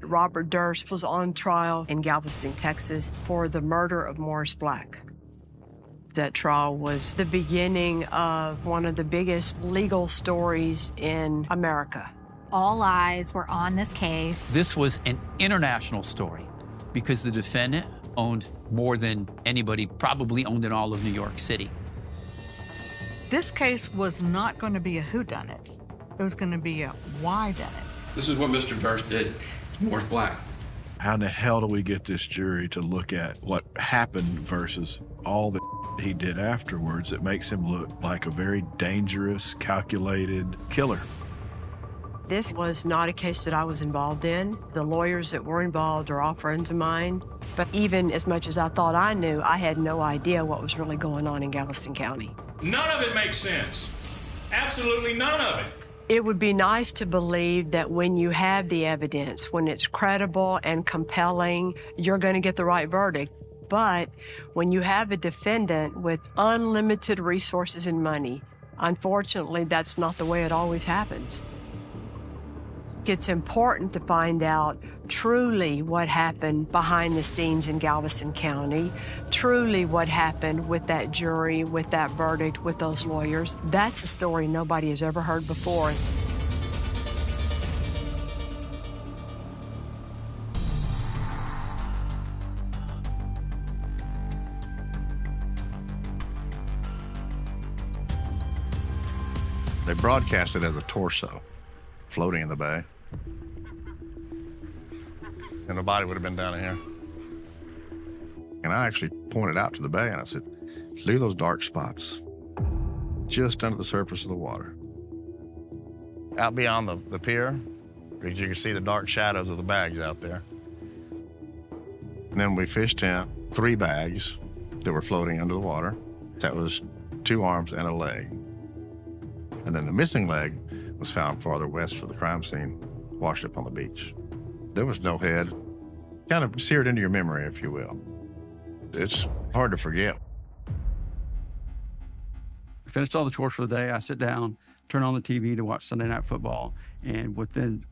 Robert Durst was on trial in Galveston, Texas for the murder of Morris Black. That trial was the beginning of one of the biggest legal stories in America. All eyes were on this case. This was an international story because the defendant owned more than anybody probably owned in all of New York City. This case was not going to be a whodunit. It was going to be a whydunit. This is what Mr. Durst did to Morris Black. How in the hell do we get this jury to look at what happened versus all the he did afterwards that makes him look like a very dangerous, calculated killer? This was not a case that I was involved in. The lawyers that were involved are all friends of mine. But even as much as I thought I knew, I had no idea what was really going on in Galveston County. None of it makes sense. Absolutely none of it. It would be nice to believe that when you have the evidence, when it's credible and compelling, you're going to get the right verdict. But when you have a defendant with unlimited resources and money, unfortunately, that's not the way it always happens. It's important to find out truly what happened behind the scenes in Galveston County, truly what happened with that jury, with that verdict, with those lawyers. That's a story nobody has ever heard before. They broadcast it as a torso floating in the bay. And the body would have been down in here. And I actually pointed out to the bay and I said, look at those dark spots just under the surface of the water. Out beyond the pier, because you can see the dark shadows of the bags out there. And then we fished in 3 bags that were floating under the water. That was 2 arms and a leg. And then the missing leg was found farther west of the crime scene, washed up on the beach. There was no head, kind of seared into your memory, if you will. It's hard to forget. I finished all the chores for the day. I sit down, turn on the TV to watch Sunday Night Football, and within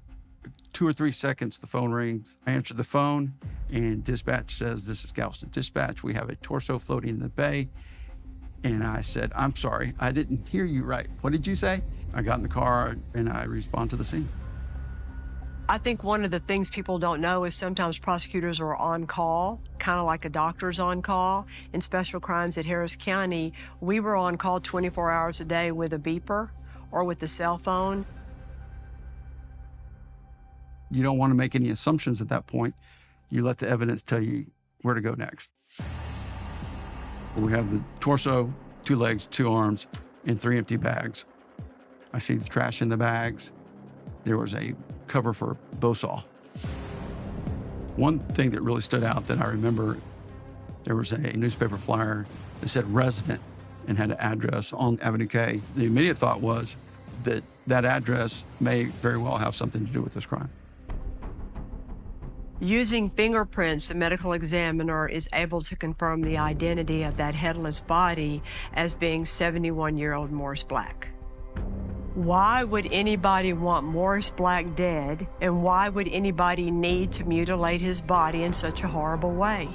2 or 3 seconds, the phone rings. I answer the phone, and dispatch says, "This is Galveston Dispatch. We have a torso floating in the bay." And I said, "I'm sorry, I didn't hear you right. What did you say?" I got in the car, and I respond to the scene. I think one of the things people don't know is sometimes prosecutors are on call, kind of like a doctor's on call. In special crimes at Harris County, we were on call 24 hours a day with a beeper or with a cell phone. You don't want to make any assumptions at that point. You let the evidence tell you where to go next. We have the torso, 2 legs, 2 arms, and 3 empty bags. I see the trash in the bags. There was a cover for a bow saw. One thing that really stood out that I remember, there was a newspaper flyer that said resident and had an address on Avenue K. The immediate thought was that that address may very well have something to do with this crime. Using fingerprints, the medical examiner is able to confirm the identity of that headless body as being 71-year-old Morris Black. Why would anybody want Morris Black dead, and why would anybody need to mutilate his body in such a horrible way?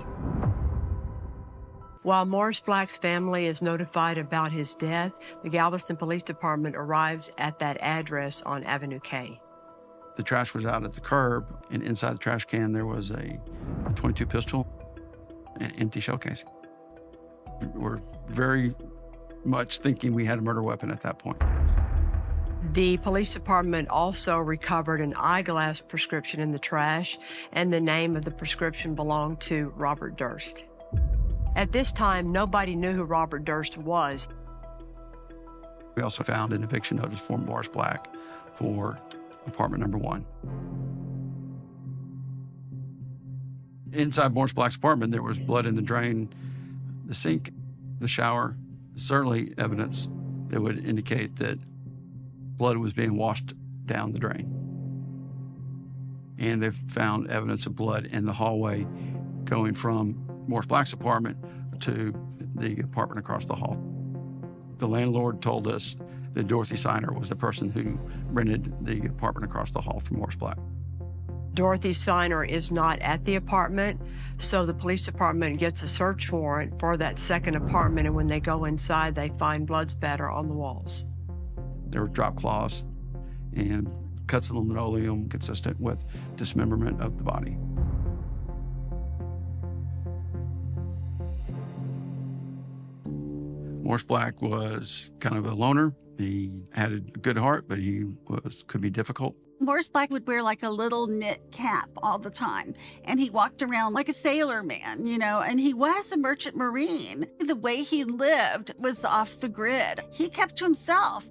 While Morris Black's family is notified about his death, the Galveston Police Department arrives at that address on Avenue K. The trash was out at the curb, and inside the trash can there was a .22 pistol and empty shell casing. We're very much thinking we had a murder weapon at that point. The police department also recovered an eyeglass prescription in the trash, and the name of the prescription belonged to Robert Durst. At this time, nobody knew who Robert Durst was. We also found an eviction notice for Morris Black for apartment number 1. Inside Morris Black's apartment, there was blood in the drain, the sink, the shower, certainly evidence that would indicate that blood was being washed down the drain. And they've found evidence of blood in the hallway going from Morris Black's apartment to the apartment across the hall. The landlord told us that Dorothy Signer was the person who rented the apartment across the hall from Morris Black. Dorothy Siegler is not at the apartment, so the police department gets a search warrant for that second apartment, and when they go inside, they find blood spatter on the walls. There were drop cloths and cuts of linoleum consistent with dismemberment of the body. Morris Black was kind of a loner. He had a good heart, but he could be difficult. Morris Black would wear like a little knit cap all the time, and he walked around like a sailor man, and he was a merchant marine. The way he lived was off the grid. He kept to himself.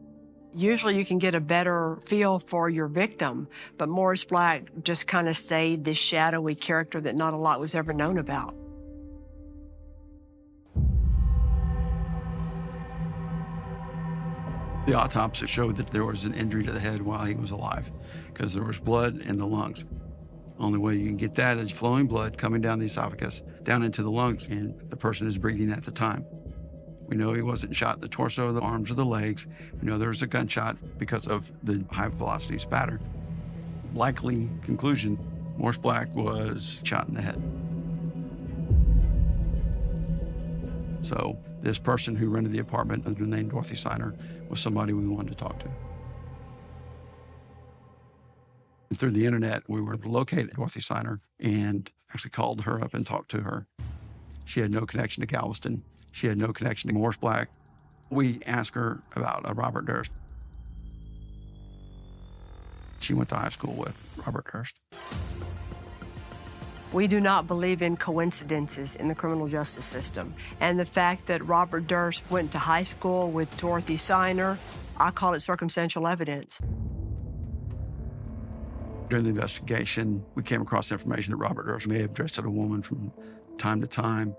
Usually you can get a better feel for your victim, but Morris Black just kind of stayed this shadowy character that not a lot was ever known about. The autopsy showed that there was an injury to the head while he was alive because there was blood in the lungs. Only way you can get that is flowing blood coming down the esophagus, down into the lungs, and the person is breathing at the time. We know he wasn't shot in the torso, the arms, or the legs. We know there was a gunshot because of the high-velocity spatter. Likely conclusion, Morris Black was shot in the head. So this person who rented the apartment under the name Dorothy Siegler was somebody we wanted to talk to. Through the internet, we were located Dorothy Siegler and actually called her up and talked to her. She had no connection to Galveston. She had no connection to Morris Black. We asked her about Robert Durst. She went to high school with Robert Durst. We do not believe in coincidences in the criminal justice system. And the fact that Robert Durst went to high school with Dorothy Siegler, I call it circumstantial evidence. During the investigation, we came across information that Robert Durst may have dressed as a woman from time to time.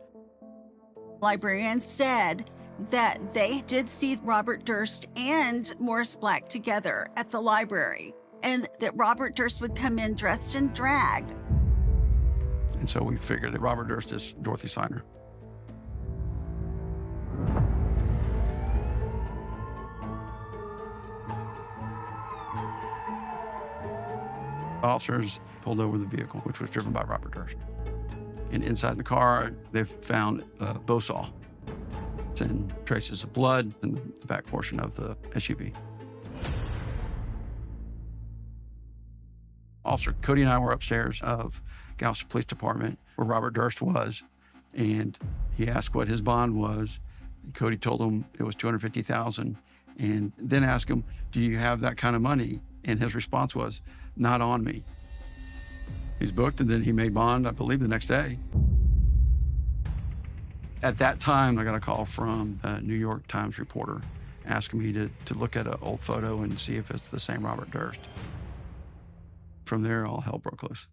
Librarians said that they did see Robert Durst and Morris Black together at the library, and that Robert Durst would come in dressed in drag. And so we figured that Robert Durst is Dorothy Siegler. Officers pulled over the vehicle, which was driven by Robert Durst. And inside the car, they found a bow saw and traces of blood in the back portion of the SUV. Officer Cody and I were upstairs of Galveston Police Department where Robert Durst was, and he asked what his bond was. And Cody told him it was $250,000, and then asked him, "Do you have that kind of money?" And his response was, "Not on me." He's booked, and then he made bond, I believe, the next day. At that time, I got a call from a New York Times reporter asking me to look at an old photo and see if it's the same Robert Durst. From there, all hell broke loose.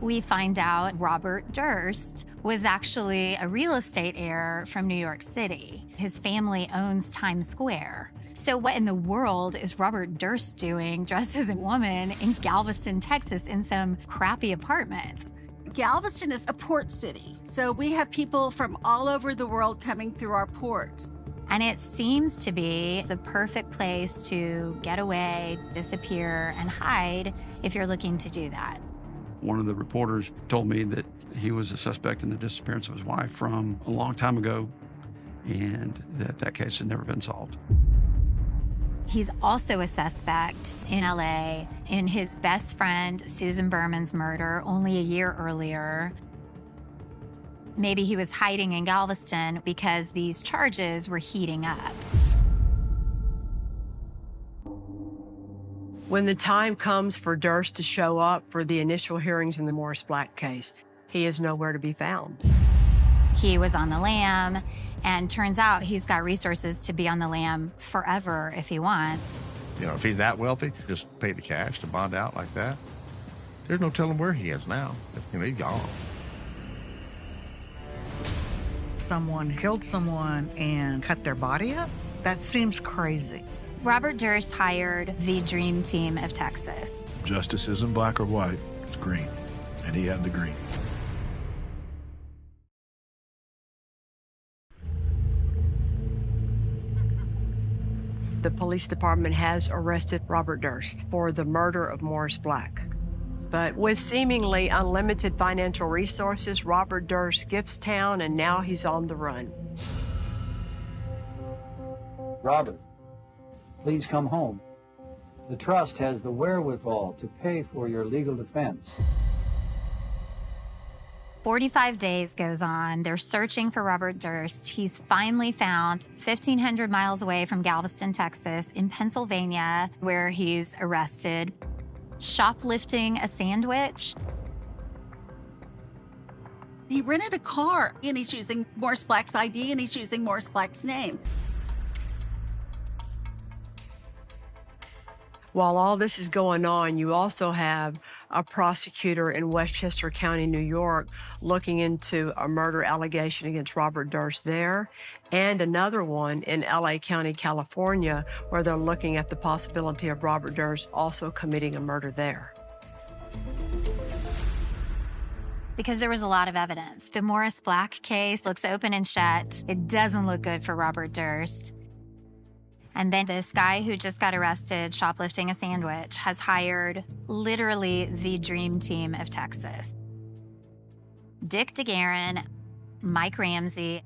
We find out Robert Durst was actually a real estate heir from New York City. His family owns Times Square. So what in the world is Robert Durst doing dressed as a woman in Galveston, Texas in some crappy apartment? Galveston is a port city, so we have people from all over the world coming through our ports. And it seems to be the perfect place to get away, disappear, and hide if you're looking to do that. One of the reporters told me that he was a suspect in the disappearance of his wife from a long time ago, and that case had never been solved. He's also a suspect in LA in his best friend Susan Berman's murder only a year earlier. Maybe he was hiding in Galveston because these charges were heating up. When the time comes for Durst to show up for the initial hearings in the Morris Black case, he is nowhere to be found. He was on the lam, and turns out he's got resources to be on the lam forever if he wants. You know, if he's that wealthy, just pay the cash to bond out like that. There's no telling where he is now. You know, he's gone. Someone killed someone and cut their body up? That seems crazy. Robert Durst hired the dream team of Texas. Justice isn't black or white, it's green. And he had the green. the police department has arrested Robert Durst for the murder of Morris Black. But with seemingly unlimited financial resources, Robert Durst skips town and now he's on the run. Robert, please come home. The trust has the wherewithal to pay for your legal defense. 45 days goes on. They're searching for Robert Durst. He's finally found 1,500 miles away from Galveston, Texas, in Pennsylvania, where he's arrested, shoplifting a sandwich. He rented a car, and he's using Morris Black's ID, and he's using Morris Black's name. While all this is going on, you also have a prosecutor in Westchester County, New York, looking into a murder allegation against Robert Durst there, and another one in LA County, California, where they're looking at the possibility of Robert Durst also committing a murder there. Because there was a lot of evidence. The Morris Black case looks open and shut. It doesn't look good for Robert Durst. And then this guy who just got arrested shoplifting a sandwich has hired literally the dream team of Texas. Dick DeGuerin, Mike Ramsey,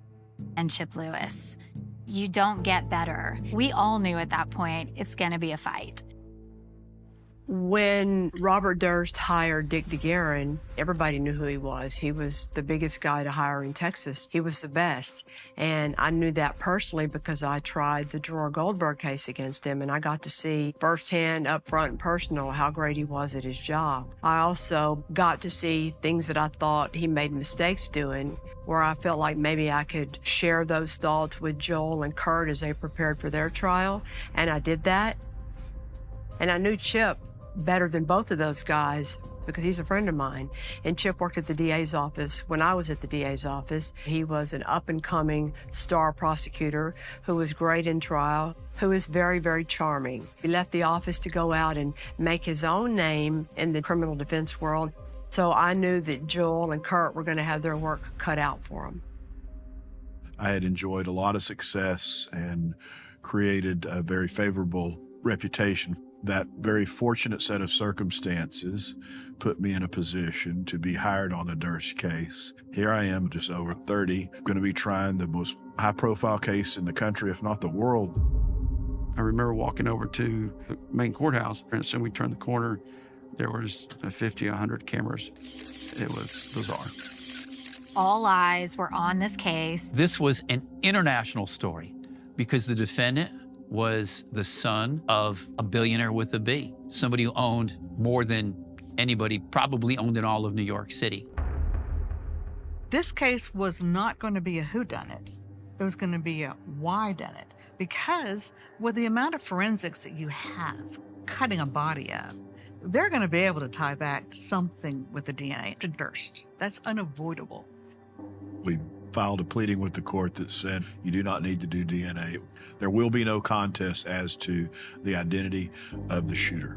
and Chip Lewis. You don't get better. We all knew at that point it's gonna be a fight. When Robert Durst hired Dick DeGuerin, everybody knew who he was. He was the biggest guy to hire in Texas. He was the best. And I knew that personally because I tried the Dror Goldberg case against him, and I got to see firsthand, up front and personal, how great he was at his job. I also got to see things that I thought he made mistakes doing, where I felt like maybe I could share those thoughts with Joel and Kurt as they prepared for their trial, and I did that. And I knew Chip better than both of those guys because he's a friend of mine. And Chip worked at the DA's office when I was at the DA's office. He was an up-and-coming star prosecutor who was great in trial, who is very, very charming. He left the office to go out and make his own name in the criminal defense world. So I knew that Joel and Kurt were going to have their work cut out for them. I had enjoyed a lot of success and created a very favorable reputation. That very fortunate set of circumstances put me in a position to be hired on the Durst case. Here I am, just over 30, going to be trying the most high-profile case in the country, if not the world. I remember walking over to the main courthouse, and as soon as we turned the corner, there was 50, 100 cameras. It was bizarre. All eyes were on this case. This was an international story because the defendant was the son of a billionaire with a B, somebody who owned more than anybody probably owned in all of New York City. This case was not going to be a whodunit. It was going to be a whydunit, because with the amount of forensics that you have cutting a body up, they're going to be able to tie back something with the DNA to Durst. That's unavoidable. We filed a pleading with the court that said you do not need to do DNA. There will be no contest as to the identity of the shooter.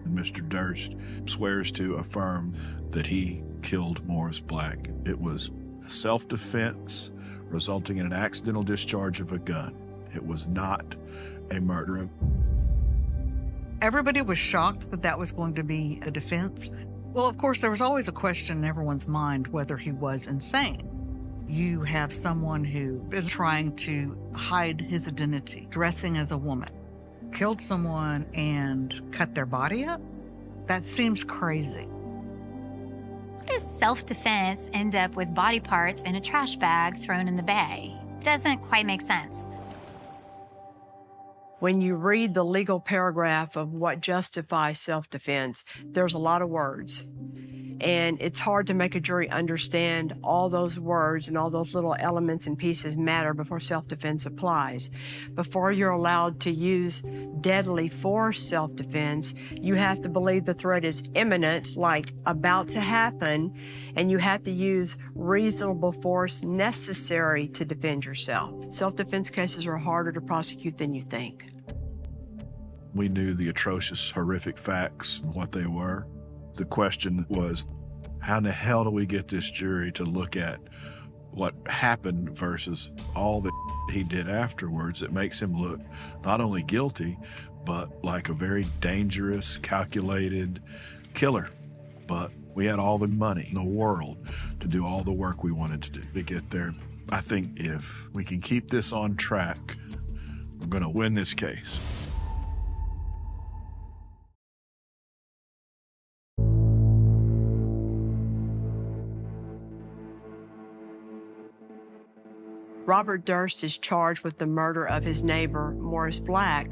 Mr. Durst swears to affirm that he killed Morris Black. It was self-defense resulting in an accidental discharge of a gun. It was not a murder. Everybody was shocked that that was going to be the defense. Well, of course, there was always a question in everyone's mind whether he was insane. You have someone who is trying to hide his identity, dressing as a woman, killed someone and cut their body up? That seems crazy. How does self-defense end up with body parts in a trash bag thrown in the bay? Doesn't quite make sense. When you read the legal paragraph of what justifies self-defense, there's a lot of words. And it's hard to make a jury understand all those words and all those little elements and pieces matter before self-defense applies. Before you're allowed to use deadly force self-defense, you have to believe the threat is imminent, like about to happen, and you have to use reasonable force necessary to defend yourself. Self-defense cases are harder to prosecute than you think. We knew the atrocious, horrific facts and what they were. The question was, how in the hell do we get this jury to look at what happened versus all the he did afterwards that makes him look not only guilty, but like a very dangerous, calculated killer. But we had all the money in the world to do all the work we wanted to do to get there. I think if we can keep this on track, we're going to win this case. Robert Durst is charged with the murder of his neighbor, Morris Black.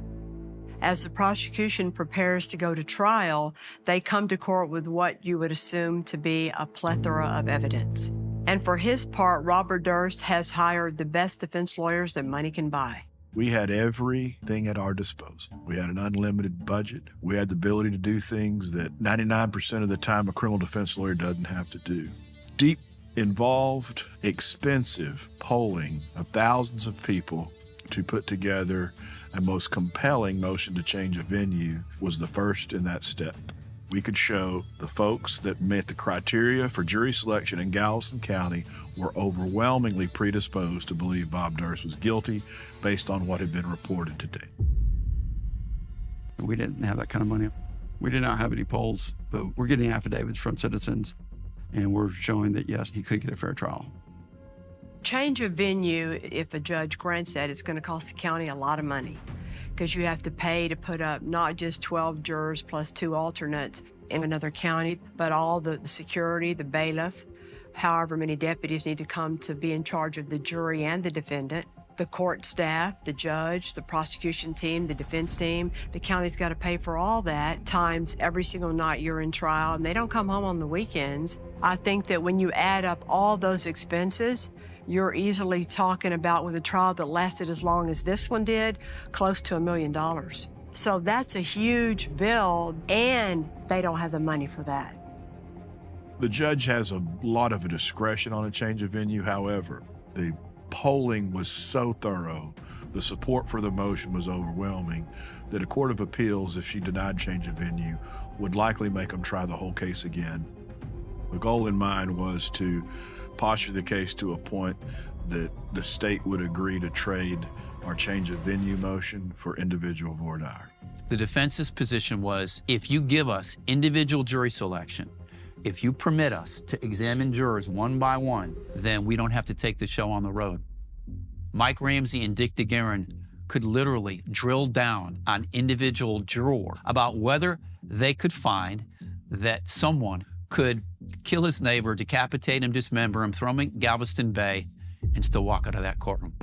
As the prosecution prepares to go to trial, they come to court with what you would assume to be a plethora of evidence. And for his part, Robert Durst has hired the best defense lawyers that money can buy. We had everything at our disposal. We had an unlimited budget. We had the ability to do things that 99% of the time a criminal defense lawyer doesn't have to do. Deep, involved, expensive polling of thousands of people to put together a most compelling motion to change a venue was the first in that step. We could show the folks that met the criteria for jury selection in Galveston County were overwhelmingly predisposed to believe Bob Durst was guilty based on what had been reported today. We didn't have that kind of money. We did not have any polls, but we're getting affidavits from citizens, and we're showing that, yes, he could get a fair trial. Change of venue, if a judge grants that, it's going to cost the county a lot of money because you have to pay to put up not just 12 jurors plus 2 alternates in another county, but all the security, the bailiff, however many deputies need to come to be in charge of the jury and the defendant, the court staff, the judge, the prosecution team, the defense team. The county's got to pay for all that times every single night you're in trial, and they don't come home on the weekends. I think that when you add up all those expenses, you're easily talking about, with a trial that lasted as long as this one did, close to $1 million. So that's a huge bill, and they don't have the money for that. The judge has a lot of discretion on a change of venue. However, the polling was so thorough, the support for the motion was overwhelming, that a court of appeals, if she denied change of venue, would likely make them try the whole case again. The goal in mind was to posture the case to a point that the state would agree to trade our change of venue motion for individual voir dire. The defense's position was, if you give us individual jury selection, if you permit us to examine jurors one by one, then we don't have to take the show on the road. Mike Ramsey and Dick DeGuerin could literally drill down on individual juror about whether they could find that someone could kill his neighbor, decapitate him, dismember him, throw him in Galveston Bay, and still walk out of that courtroom.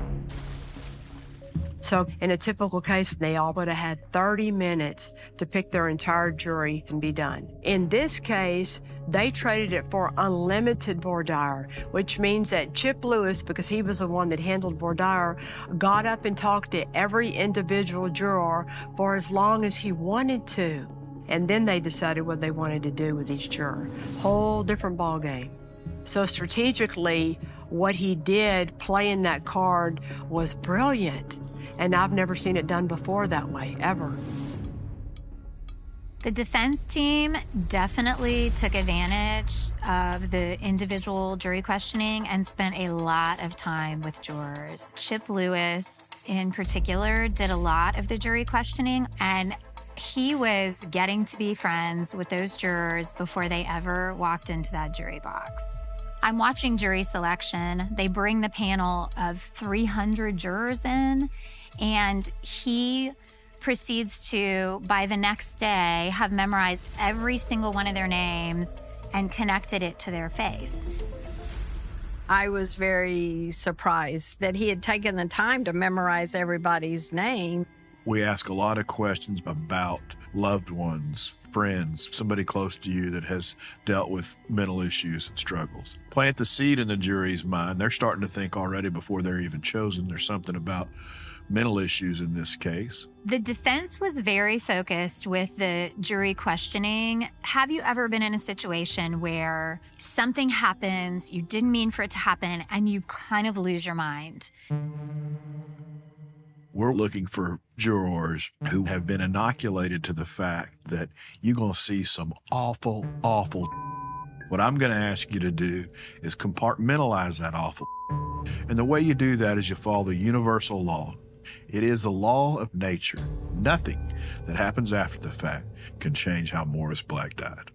So in a typical case, they all would have had 30 minutes to pick their entire jury and be done. In this case, they traded it for unlimited voir dire, which means that Chip Lewis, because he was the one that handled voir dire, got up and talked to every individual juror for as long as he wanted to. And then they decided what they wanted to do with each juror. Whole different ballgame. So strategically, what he did playing that card was brilliant. And I've never seen it done before that way, ever. The defense team definitely took advantage of the individual jury questioning and spent a lot of time with jurors. Chip Lewis, in particular, did a lot of the jury questioning, and he was getting to be friends with those jurors before they ever walked into that jury box. I'm watching jury selection. They bring the panel of 300 jurors in, and he proceeds to, by the next day, have memorized every single one of their names and connected it to their face. I was very surprised that he had taken the time to memorize everybody's name. We ask a lot of questions about loved ones, friends, somebody close to you that has dealt with mental issues and struggles. Plant the seed in the jury's mind. They're starting to think already before they're even chosen. There's something about mental issues in this case. The defense was very focused with the jury questioning. Have you ever been in a situation where something happens, you didn't mean for it to happen, and you kind of lose your mind? We're looking for jurors who have been inoculated to the fact that you're going to see some awful. What I'm going to ask you to do is compartmentalize that awful And the way you do that is you follow the universal law. It is the law of nature. Nothing that happens after the fact can change how Morris Black died.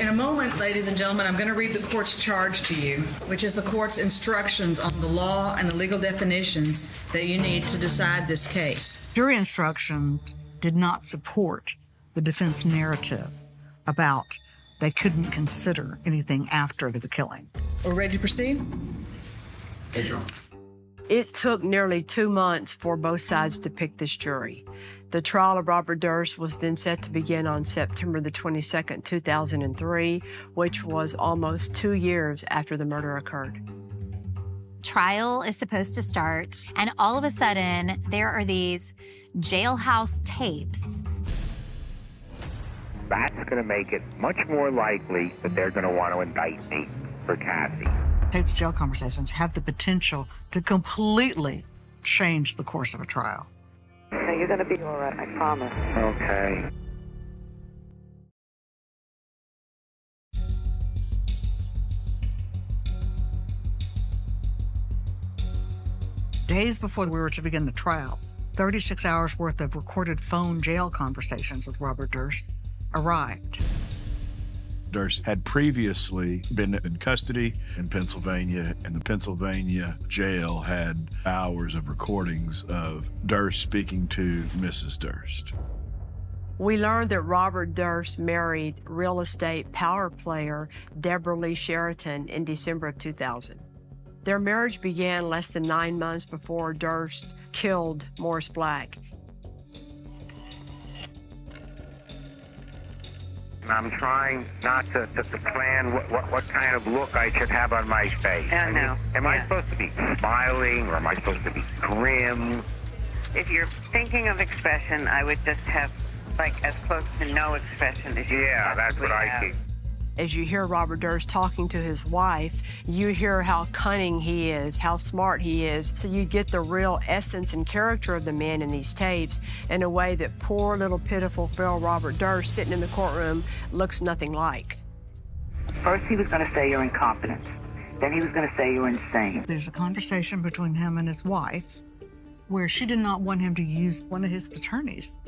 In a moment, ladies and gentlemen, I'm going to read the court's charge to you, which is the court's instructions on the law and the legal definitions that you need to decide this case. Jury instruction did not support the defense narrative about they couldn't consider anything after the killing. We're ready to proceed? Yes, Your Honor. It took nearly 2 months for both sides to pick this jury. The trial of Robert Durst was then set to begin on September the 22nd, 2003, which was almost 2 years after the murder occurred. Trial is supposed to start, and all of a sudden, there are these jailhouse tapes. That's going to make it much more likely that they're going to want to indict me for Kathy. Taped jail conversations have the potential to completely change the course of a trial. No, you're going to be all right, I promise. Okay. Days before we were to begin the trial, 36 hours worth of recorded phone jail conversations with Robert Durst arrived. Durst had previously been in custody in Pennsylvania, and the Pennsylvania jail had hours of recordings of Durst speaking to Mrs. Durst. We learned that Robert Durst married real estate power player Deborah Lee Sheraton in December of 2000. Their marriage began less than 9 months before Durst killed Morris Black. I'm trying not to plan what kind of look I should have on my face. I know. Am I supposed to be smiling, or am I supposed to be grim? If you're thinking of expression, I would just have, like, as close to no expression as you Yeah, that's what I see. As you hear Robert Durst talking to his wife, you hear how cunning he is, how smart he is. So you get the real essence and character of the man in these tapes in a way that poor little pitiful frail Robert Durst sitting in the courtroom looks nothing like. First he was going to say you're incompetent. Then he was going to say you're insane. There's a conversation between him and his wife where she did not want him to use one of his attorneys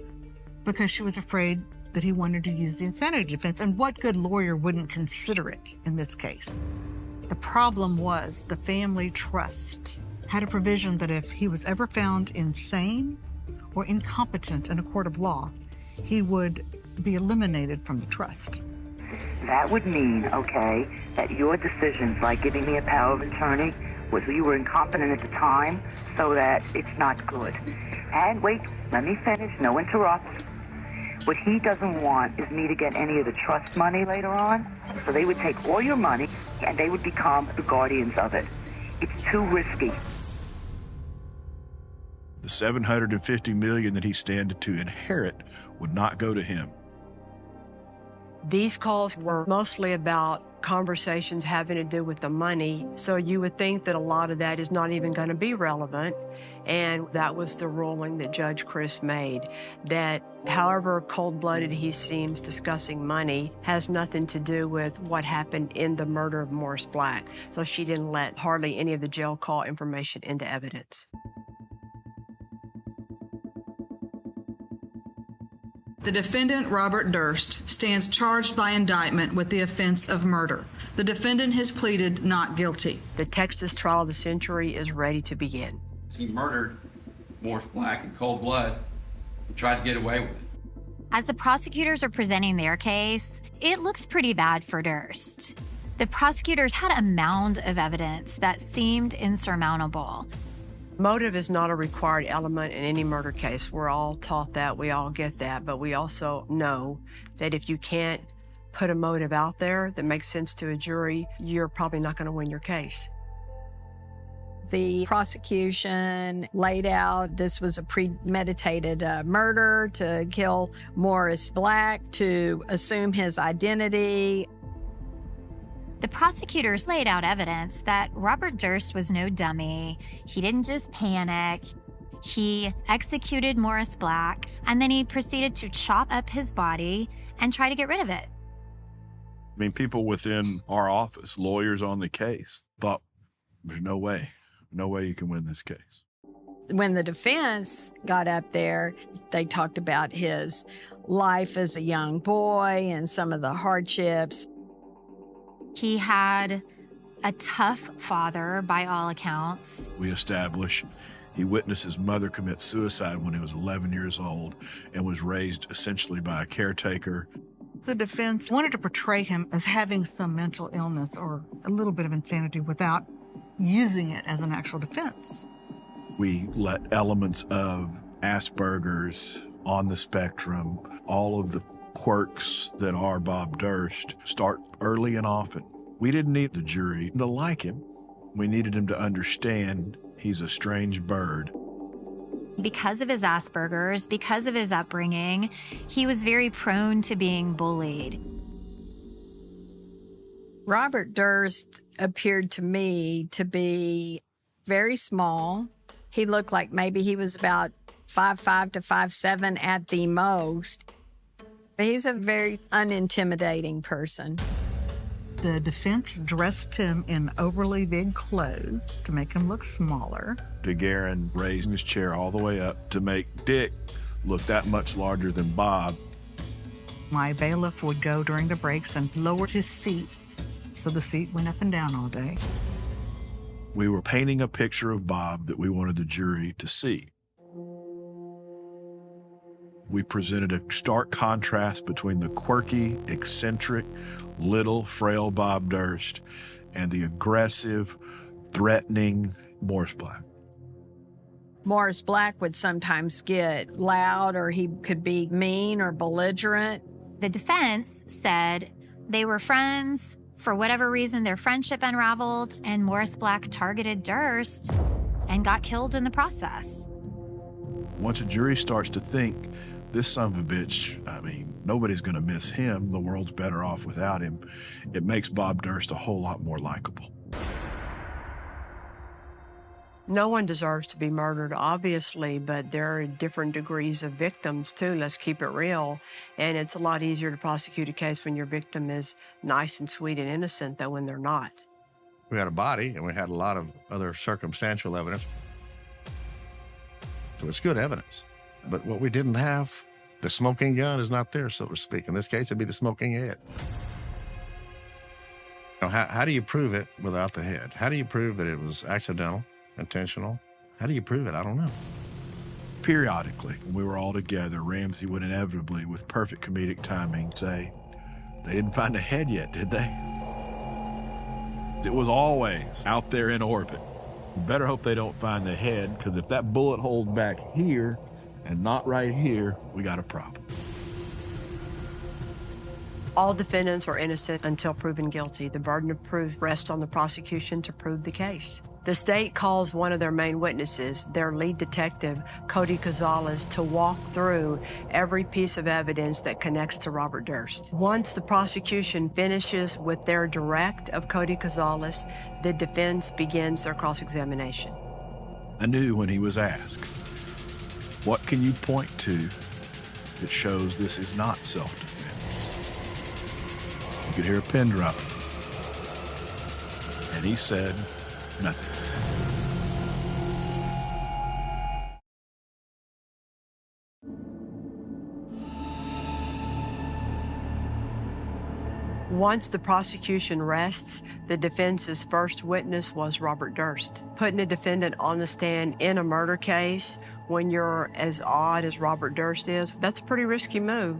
because she was afraid that he wanted to use the insanity defense, and what good lawyer wouldn't consider it in this case? The problem was the family trust had a provision that if he was ever found insane or incompetent in a court of law, he would be eliminated from the trust. That would mean, okay, that your decisions, like giving me a power of attorney, was you were incompetent at the time, so that it's not good. And wait, let me finish, no interrupt. What he doesn't want is me to get any of the trust money later on. So they would take all your money and they would become the guardians of it. It's too risky. The $750 million that he stood to inherit would not go to him. These calls were mostly about conversations having to do with the money, so you would think that a lot of that is not even going to be relevant. And that was the ruling that Judge Chris made, that however cold-blooded he seems discussing money has nothing to do with what happened in the murder of Morris Black. So she didn't let hardly any of the jail call information into evidence. The defendant, Robert Durst, stands charged by indictment with the offense of murder. The defendant has pleaded not guilty. The Texas trial of the century is ready to begin. He murdered Morris Black in cold blood and tried to get away with it. As the prosecutors are presenting their case, it looks pretty bad for Durst. The prosecutors had a mound of evidence that seemed insurmountable. Motive is not a required element in any murder case. We're all taught that, we all get that, but we also know that if you can't put a motive out there that makes sense to a jury, you're probably not going to win your case. The prosecution laid out this was a premeditated murder to kill Morris Black, to assume his identity. The prosecutors laid out evidence that Robert Durst was no dummy. He didn't just panic. He executed Morris Black, and then he proceeded to chop up his body and try to get rid of it. I mean, people within our office, lawyers on the case, thought there's no way you can win this case. When the defense got up there, they talked about his life as a young boy and some of the hardships. He had a tough father, by all accounts. We established he witnessed his mother commit suicide when he was 11 years old and was raised essentially by a caretaker. The defense wanted to portray him as having some mental illness or a little bit of insanity without using it as an actual defense. We let elements of Asperger's, on the spectrum, all of the quirks that are Bob Durst start early and often. We didn't need the jury to like him. We needed him to understand he's a strange bird. Because of his Asperger's, because of his upbringing, he was very prone to being bullied. Robert Durst appeared to me to be very small. He looked like maybe he was about 5'5" to 5'7" at the most. He's a very unintimidating person. The defense dressed him in overly big clothes to make him look smaller. DeGuerin raised his chair all the way up to make Dick look that much larger than Bob. My bailiff would go during the breaks and lower his seat, so the seat went up and down all day. We were painting a picture of Bob that we wanted the jury to see. We presented a stark contrast between the quirky, eccentric, little, frail Bob Durst and the aggressive, threatening Morris Black. Morris Black would sometimes get loud, or he could be mean or belligerent. The defense said they were friends. For whatever reason, their friendship unraveled, and Morris Black targeted Durst and got killed in the process. Once a jury starts to think, this son of a bitch, I mean, nobody's going to miss him. The world's better off without him. It makes Bob Durst a whole lot more likable. No one deserves to be murdered, obviously, but there are different degrees of victims, too. Let's keep it real. And it's a lot easier to prosecute a case when your victim is nice and sweet and innocent than when they're not. We had a body, and we had a lot of other circumstantial evidence. So it's good evidence. But what we didn't have, the smoking gun is not there, so to speak. In this case, it'd be the smoking head. Now, how do you prove it without the head? How do you prove that it was accidental, intentional? How do you prove it? I don't know. Periodically, when we were all together, Ramsey would inevitably, with perfect comedic timing, say, "They didn't find a head yet, did they?" It was always out there in orbit. You better hope they don't find the head, because if that bullet holes back here and not right here, we got a problem. All defendants are innocent until proven guilty. The burden of proof rests on the prosecution to prove the case. The state calls one of their main witnesses, their lead detective, Cody Gonzalez, to walk through every piece of evidence that connects to Robert Durst. Once the prosecution finishes with their direct of Cody Gonzalez, the defense begins their cross-examination. I knew when he was asked, "What can you point to that shows this is not self-defense?" You could hear a pin drop. And he said, "Nothing." Once the prosecution rests, the defense's first witness was Robert Durst. Putting a defendant on the stand in a murder case when you're as odd as Robert Durst is, that's a pretty risky move.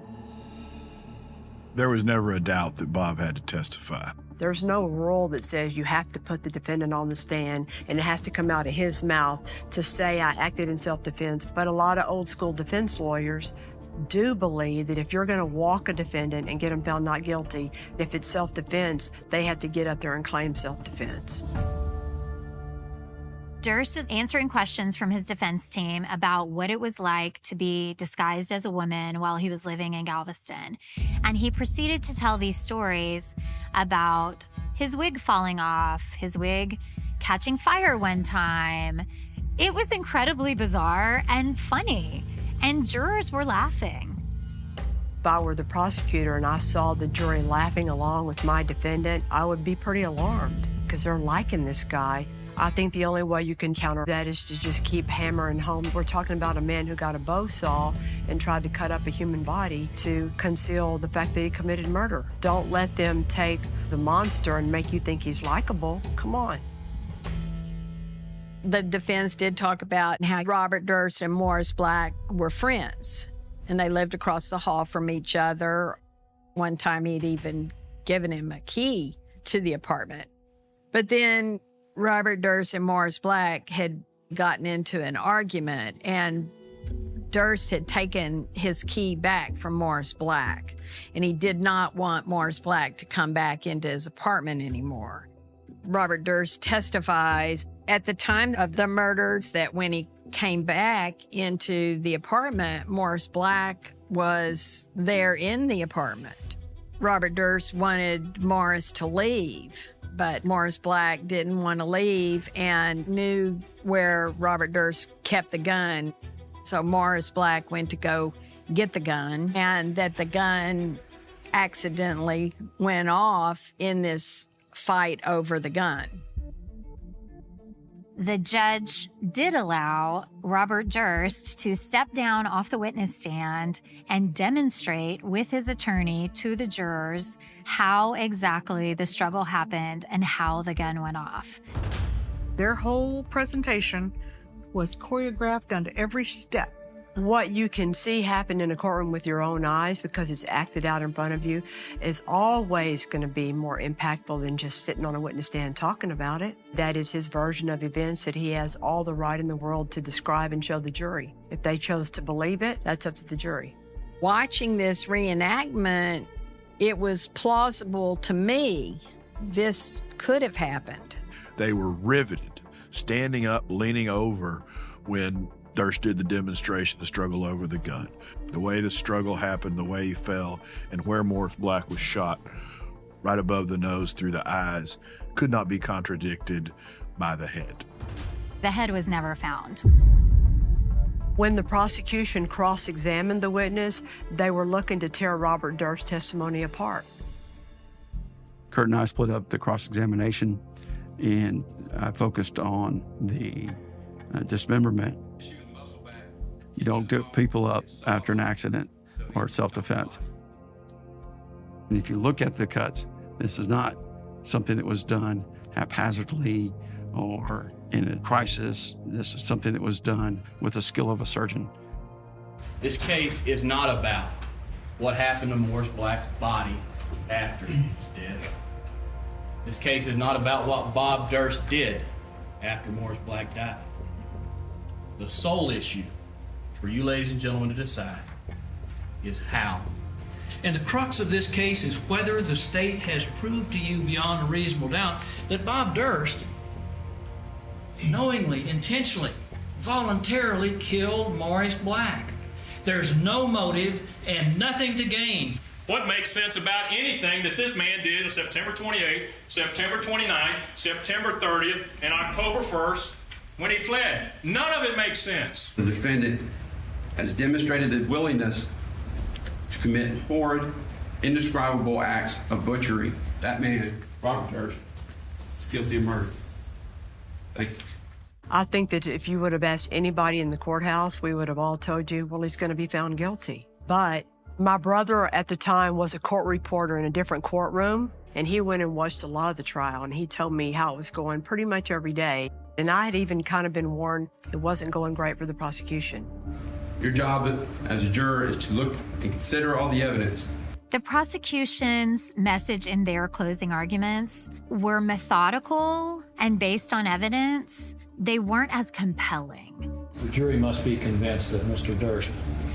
There was never a doubt that Bob had to testify. There's no rule that says you have to put the defendant on the stand and it has to come out of his mouth to say I acted in self-defense. But a lot of old school defense lawyers do believe that if you're going to walk a defendant and get them found not guilty, if it's self-defense, they have to get up there and claim self-defense. Durst is answering questions from his defense team about what it was like to be disguised as a woman while he was living in Galveston. And he proceeded to tell these stories about his wig falling off, his wig catching fire one time. It was incredibly bizarre and funny, and jurors were laughing. If I were the prosecutor and I saw the jury laughing along with my defendant, I would be pretty alarmed because they're liking this guy. I think the only way you can counter that is to just keep hammering home. We're talking about a man who got a bow saw and tried to cut up a human body to conceal the fact that he committed murder. Don't let them take the monster and make you think he's likable. Come on. The defense did talk about how Robert Durst and Morris Black were friends, and they lived across the hall from each other. One time he'd even given him a key to the apartment. But then Robert Durst and Morris Black had gotten into an argument, and Durst had taken his key back from Morris Black, and he did not want Morris Black to come back into his apartment anymore. Robert Durst testifies at the time of the murders that when he came back into the apartment, Morris Black was there in the apartment. Robert Durst wanted Morris to leave, but Morris Black didn't want to leave and knew where Robert Durst kept the gun. So Morris Black went to go get the gun, and that the gun accidentally went off in this fight over the gun. The judge did allow Robert Durst to step down off the witness stand and demonstrate with his attorney to the jurors how exactly the struggle happened and how the gun went off. Their whole presentation was choreographed down to every step. What you can see happen in a courtroom with your own eyes because it's acted out in front of you is always going to be more impactful than just sitting on a witness stand talking about it. That is his version of events that he has all the right in the world to describe and show the jury. If they chose to believe it, that's up to the jury. Watching this reenactment, it was plausible to me this could have happened. They were riveted, standing up, leaning over when Durst did the demonstration, the struggle over the gun. The way the struggle happened, the way he fell, and where Morris Black was shot right above the nose through the eyes could not be contradicted by the head. The head was never found. When the prosecution cross-examined the witness, they were looking to tear Robert Durst's testimony apart. Kurt and I split up the cross-examination, and I focused on the dismemberment. You don't get people up after an accident or self-defense. And if you look at the cuts, this is not something that was done haphazardly or in a crisis. This is something that was done with the skill of a surgeon. This case is not about what happened to Morris Black's body after he was dead. This case is not about what Bob Durst did after Morris Black died. The sole issue for you ladies and gentlemen to decide is how. And the crux of this case is whether the state has proved to you beyond a reasonable doubt that Bob Durst knowingly, intentionally, voluntarily killed Morris Black. There's no motive and nothing to gain. What makes sense about anything that this man did on September 28th, September 29th, September 30th, and October 1st when he fled? None of it makes sense. The defendant has demonstrated the willingness to commit horrid, indescribable acts of butchery. That man, Robert Durst, is guilty of murder. Thank you. I think that if you would have asked anybody in the courthouse, we would have all told you, well, he's going to be found guilty. But my brother at the time was a court reporter in a different courtroom, and he went and watched a lot of the trial, and he told me how it was going pretty much every day. And I had even kind of been warned it wasn't going great for the prosecution. Your job as a juror is to look and consider all the evidence. The prosecution's message in their closing arguments were methodical and based on evidence. They weren't as compelling. The jury must be convinced that Mr. Durst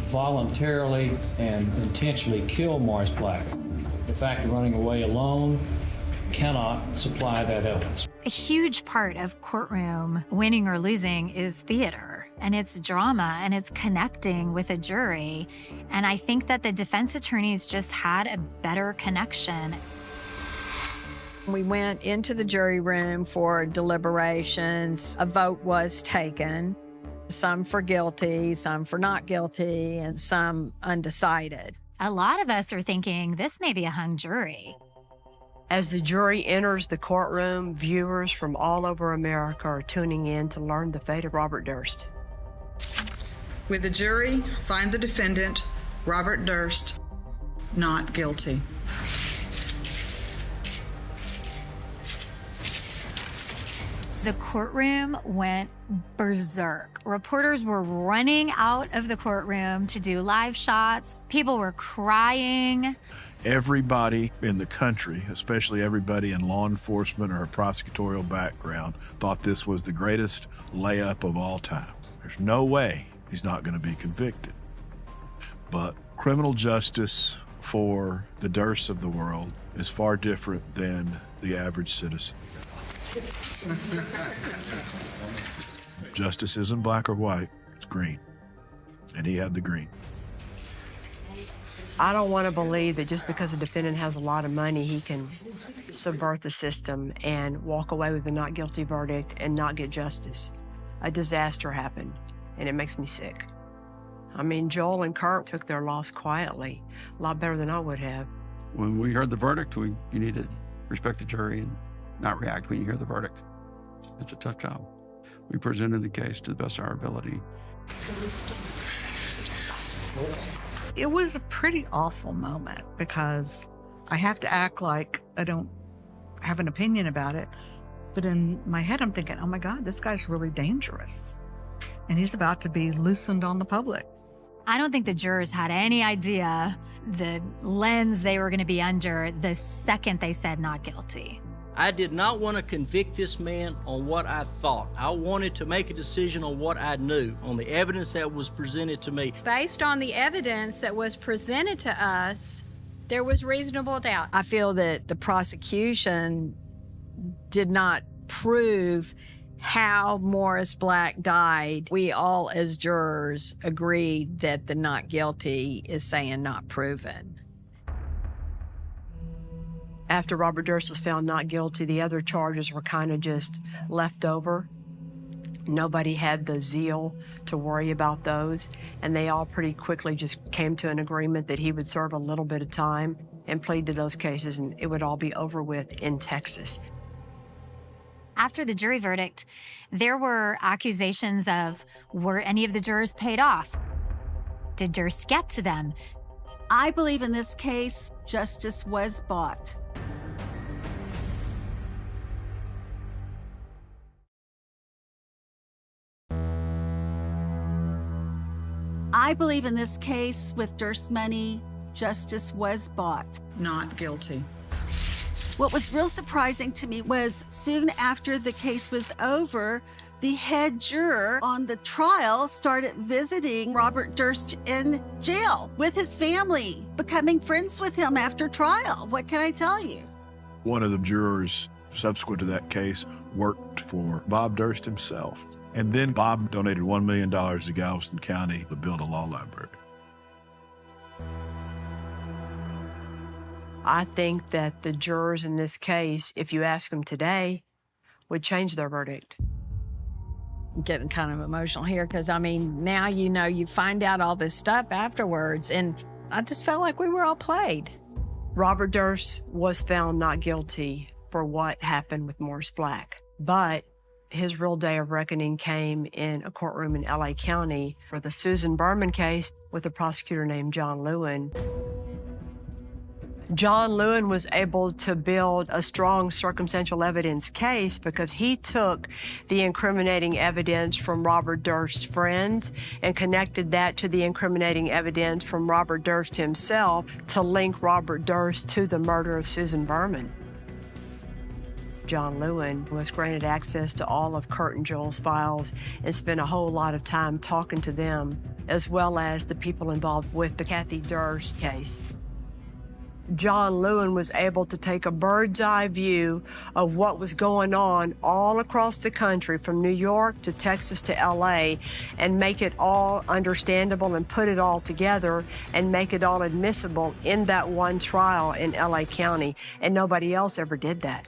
voluntarily and intentionally killed Morris Black. The fact of running away alone cannot supply that evidence. A huge part of courtroom winning or losing is theater, and it's drama, and it's connecting with a jury. And I think that the defense attorneys just had a better connection. We went into the jury room for deliberations. A vote was taken, some for guilty, some for not guilty, and some undecided. A lot of us are thinking this may be a hung jury. As the jury enters the courtroom, viewers from all over America are tuning in to learn the fate of Robert Durst. With the jury, find the defendant, Robert Durst, not guilty. The courtroom went berserk. Reporters were running out of the courtroom to do live shots. People were crying. Everybody in the country, especially everybody in law enforcement or a prosecutorial background, thought this was the greatest layup of all time. There's no way he's not going to be convicted. But criminal justice for the Dursts of the world is far different than the average citizen. Justice isn't black or white, it's green. And he had the green. I don't want to believe that just because a defendant has a lot of money, he can subvert the system and walk away with a not guilty verdict and not get justice. A disaster happened, and it makes me sick. I mean, Joel and Kurt took their loss quietly, a lot better than I would have. When we heard the verdict, you need to respect the jury and not react when you hear the verdict. It's a tough job. We presented the case to the best of our ability. It was a pretty awful moment because I have to act like I don't have an opinion about it. But in my head, I'm thinking, oh my God, this guy's really dangerous. And he's about to be loosened on the public. I don't think the jurors had any idea the lens they were going to be under the second they said not guilty. I did not want to convict this man on what I thought. I wanted to make a decision on what I knew, on the evidence that was presented to me. Based on the evidence that was presented to us, there was reasonable doubt. I feel that the prosecution did not prove how Morris Black died. We all, as jurors, agreed that the not guilty is saying not proven. After Robert Durst was found not guilty, the other charges were kind of just left over. Nobody had the zeal to worry about those, and they all pretty quickly just came to an agreement that he would serve a little bit of time and plead to those cases, and it would all be over with in Texas. After the jury verdict, there were accusations of, were any of the jurors paid off? Did Durst get to them? I believe in this case, justice was bought. I believe in this case, with Durst money, justice was bought. Not guilty. What was real surprising to me was soon after the case was over, the head juror on the trial started visiting Robert Durst in jail with his family, becoming friends with him after trial. What can I tell you? One of the jurors subsequent to that case worked for Bob Durst himself. And then Bob donated $1 million to Galveston County to build a law library. I think that the jurors in this case, if you ask them today, would change their verdict. I'm getting kind of emotional here because, I mean, now you find out all this stuff afterwards, and I just felt like we were all played. Robert Durst was found not guilty for what happened with Morris Black, but his real day of reckoning came in a courtroom in LA County for the Susan Berman case with a prosecutor named John Lewin. John Lewin was able to build a strong circumstantial evidence case because he took the incriminating evidence from Robert Durst's friends and connected that to the incriminating evidence from Robert Durst himself to link Robert Durst to the murder of Susan Berman. John Lewin was granted access to all of Kurt and Joel's files and spent a whole lot of time talking to them, as well as the people involved with the Kathy Durst case. John Lewin was able to take a bird's eye view of what was going on all across the country, from New York to Texas to LA, and make it all understandable and put it all together and make it all admissible in that one trial in LA County. And nobody else ever did that.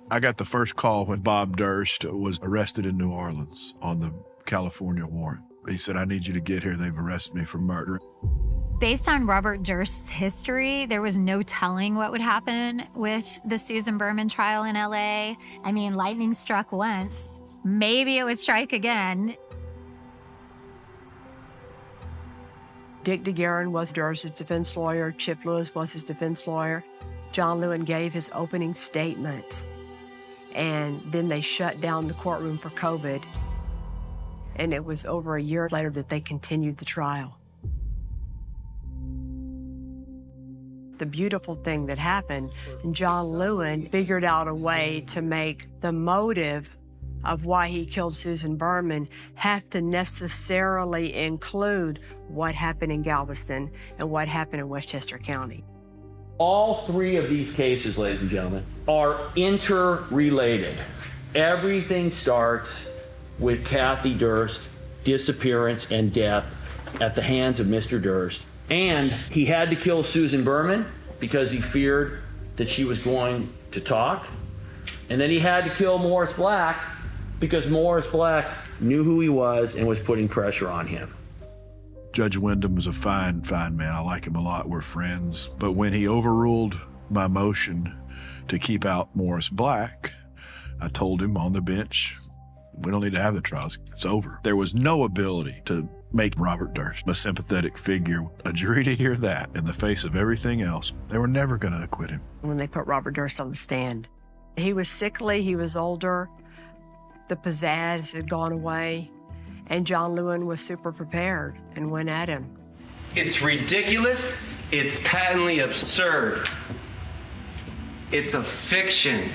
I got the first call when Bob Durst was arrested in New Orleans on the California warrant. He said, I need you to get here. They've arrested me for murder. Based on Robert Durst's history, there was no telling what would happen with the Susan Berman trial in LA. I mean, lightning struck once. Maybe it would strike again. Dick DeGuerin was Durst's defense lawyer. Chip Lewis was his defense lawyer. John Lewin gave his opening statement, and then they shut down the courtroom for COVID. And it was over a year later that they continued the trial. The beautiful thing that happened, John Lewin figured out a way to make the motive of why he killed Susan Berman have to necessarily include what happened in Galveston and what happened in Westchester County. All three of these cases, ladies and gentlemen, are interrelated. Everything starts with Kathy Durst's disappearance and death at the hands of Mr. Durst. And he had to kill Susan Berman because he feared that she was going to talk. And then he had to kill Morris Black because Morris Black knew who he was and was putting pressure on him. Judge Wyndham was a fine man. I like him a lot. We're friends. But when he overruled my motion to keep out Morris Black, I told him on the bench, we don't need to have the trials. It's over. There was no ability to make Robert Durst a sympathetic figure. A jury to hear that in the face of everything else, they were never going to acquit him. When they put Robert Durst on the stand, he was sickly, he was older, the pizzazz had gone away, and John Lewin was super prepared and went at him. It's ridiculous. It's patently absurd. It's a fiction.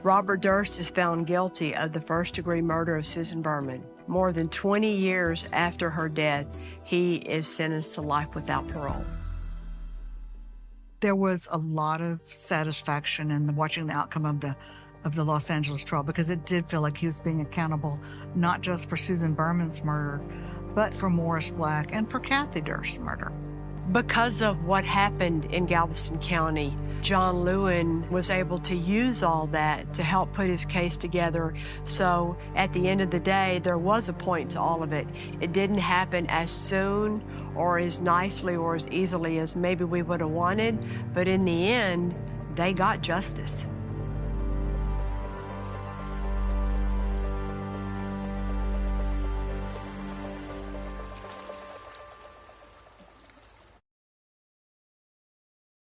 Robert Durst is found guilty of the first-degree murder of Susan Berman. More than 20 years after her death, he is sentenced to life without parole. There was a lot of satisfaction in watching the outcome of the Los Angeles trial, because it did feel like he was being accountable not just for Susan Berman's murder, but for Morris Black and for Kathy Durst's murder. Because of what happened in Galveston County, John Lewin was able to use all that to help put his case together. So at the end of the day, there was a point to all of it. It didn't happen as soon or as nicely or as easily as maybe we would have wanted, but in the end, they got justice.